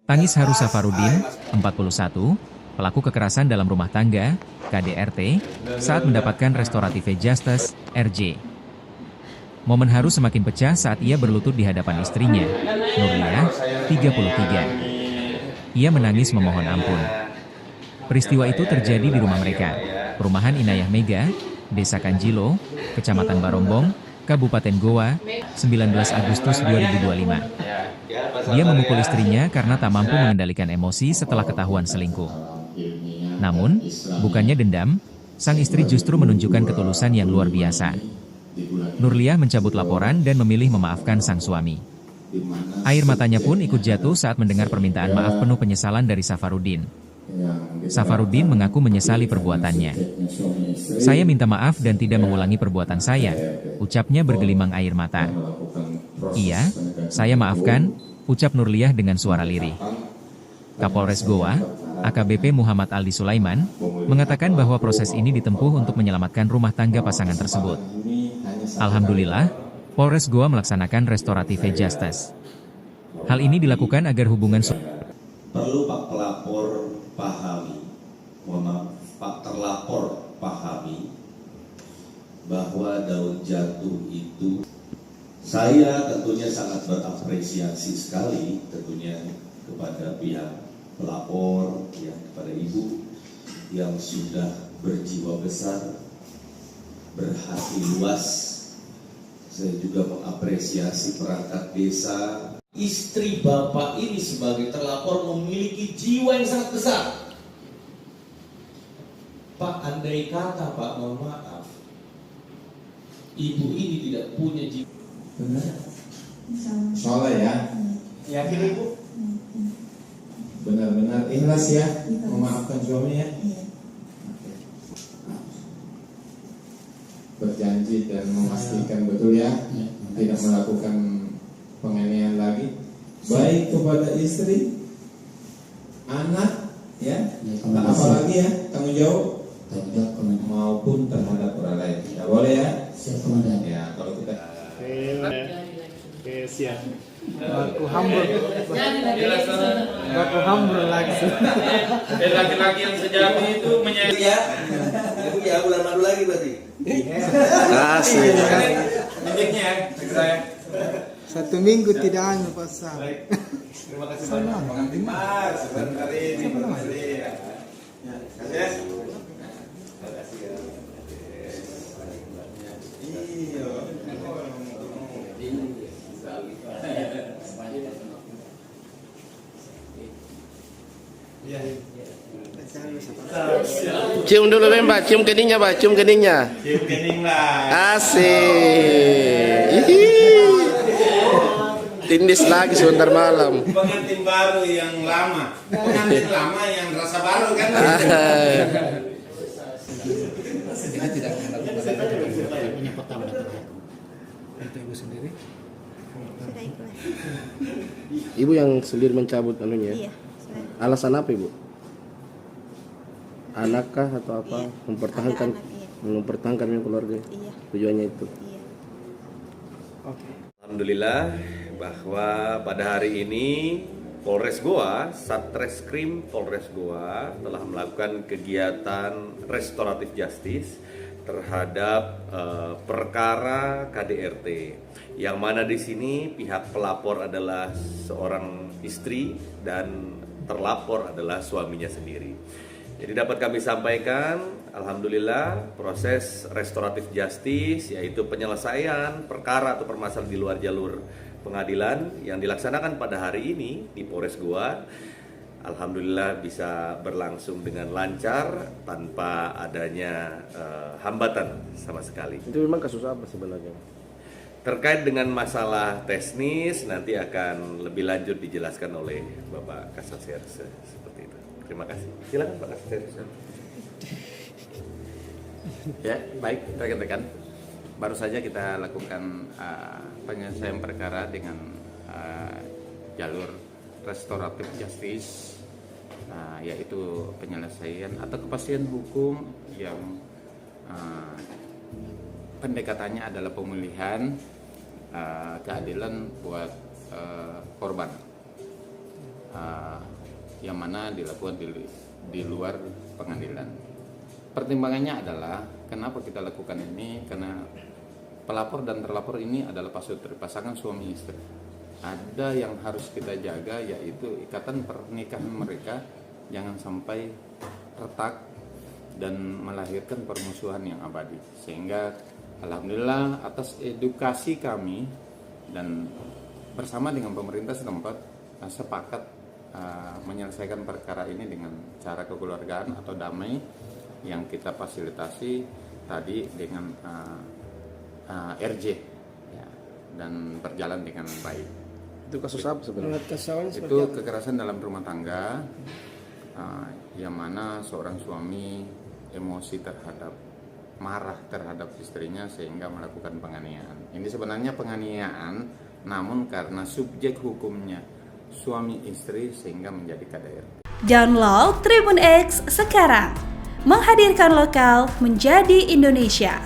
Tangis haru Safarudin, 41, pelaku kekerasan dalam rumah tangga, KDRT, saat mendapatkan restoratif justice, RJ. Momen haru semakin pecah saat ia berlutut di hadapan istrinya, Nurliah, 33. Ia menangis memohon ampun. Peristiwa itu terjadi di rumah mereka, Perumahan Inayah Mega, Desa Kanjilo, Kecamatan Barombong, Kabupaten Goa, 19 Agustus 2025. Dia memukul istrinya karena tak mampu mengendalikan emosi setelah ketahuan selingkuh. Namun, bukannya dendam, sang istri justru menunjukkan ketulusan yang luar biasa. Nurliah mencabut laporan dan memilih memaafkan sang suami. Air matanya pun ikut jatuh saat mendengar permintaan maaf penuh penyesalan dari Safarudin. Safarudin mengaku menyesali perbuatannya. "Saya minta maaf dan tidak mengulangi perbuatan saya," ucapnya bergelimang air mata. "Iya, saya maafkan," ucap Nurliah dengan suara lirih. Kapolres Goa, AKBP Muhammad Aldi Sulaiman, mengatakan bahwa proses ini ditempuh untuk menyelamatkan rumah tangga pasangan tersebut. Alhamdulillah, Polres Goa melaksanakan restoratif justice. Hal ini dilakukan agar hubungan perlu Pak pelapor pahami, Pak terlapor pahami bahwa daun jatuh itu, saya tentunya sangat berapresiasi sekali tentunya kepada pihak pelapor, ya, kepada ibu yang sudah berjiwa besar, berhati luas. Saya juga mengapresiasi perangkat desa. Istri bapak ini sebagai terlapor memiliki jiwa yang sangat besar. Pak, andai kata Pak, mohon maaf, ibu ini tidak punya jiwa. Benar? Soleh ya? Yakin ibu? Benar-benar ikhlas ya? Memaafkan suami ya? Berjanji dan memastikan betul ya? Tidak melakukan penganiayaan lagi, baik kepada istri, anak, ya, apalagi ya, tanggung jawab maupun terhadap orang lain. Tidak boleh ya? Ya, kalau kita siap. Baku hambur lagi. Laki-laki yang sejati itu menyanyi ya. Ibu ya, bulan madu lagi berarti. kasih. Miliknya segera ya. 1 minggu tidak anu pasal. Terima kasih banyak pengantin Mas sebentar ini. Terima kasih ya. Terima kasih ya. Iya. Cium dulu Mbak, cium keningnya Mbak, cium keningnya. Cium kening lah. Asik. Tindis lagi sebentar malam. Pengantin baru yang lama. Pengantin lama yang rasa baru kan. Ini tidak punya peta untuk ibu sendiri. Sudah ikhlas. Ibu yang sendiri mencabut anunya. Iya. Alasan apa Ibu? Anakkah atau apa? Iya. Mempertahankan Ada anak, iya. mempertahankan keluarga. Iya. Tujuannya itu. Iya. Alhamdulillah bahwa pada hari ini Polres Goa, Satreskrim Polres Goa telah melakukan kegiatan restoratif justice terhadap perkara KDRT, yang mana di sini pihak pelapor adalah seorang istri dan terlapor adalah suaminya sendiri. Jadi dapat kami sampaikan, alhamdulillah proses restoratif justice, yaitu penyelesaian perkara atau permasalahan di luar jalur pengadilan yang dilaksanakan pada hari ini di Polres Goa, alhamdulillah bisa berlangsung dengan lancar tanpa adanya hambatan sama sekali. Itu memang kasus apa sebenarnya? Terkait dengan masalah teknis nanti akan lebih lanjut dijelaskan oleh Bapak Kasatserse seperti itu. Terima kasih. Silakan Pak Kasatserse. Ya, baik rekan-rekan. Baru saja kita lakukan penyelesaian perkara dengan jalur restoratif justice, yaitu penyelesaian atau kepastian hukum yang pendekatannya adalah pemulihan keadilan buat korban. yang mana dilakukan di luar pengadilan. Pertimbangannya adalah kenapa kita lakukan ini, karena pelapor dan terlapor ini adalah pasangan suami istri. Ada yang harus kita jaga, yaitu ikatan pernikahan mereka jangan sampai retak dan melahirkan permusuhan yang abadi. Sehingga alhamdulillah atas edukasi kami dan bersama dengan pemerintah setempat sepakat menyelesaikan perkara ini dengan cara kekeluargaan atau damai yang kita fasilitasi tadi dengan RJ ya, dan berjalan dengan baik. Itu kasus apa sebenarnya? Itu kekerasan dalam rumah tangga yang mana seorang suami emosi marah terhadap istrinya sehingga melakukan penganiayaan. Ini sebenarnya penganiayaan, namun karena subjek hukumnya suami istri sehingga menjadi KDRT. Download Tribun X sekarang, menghadirkan lokal menjadi Indonesia.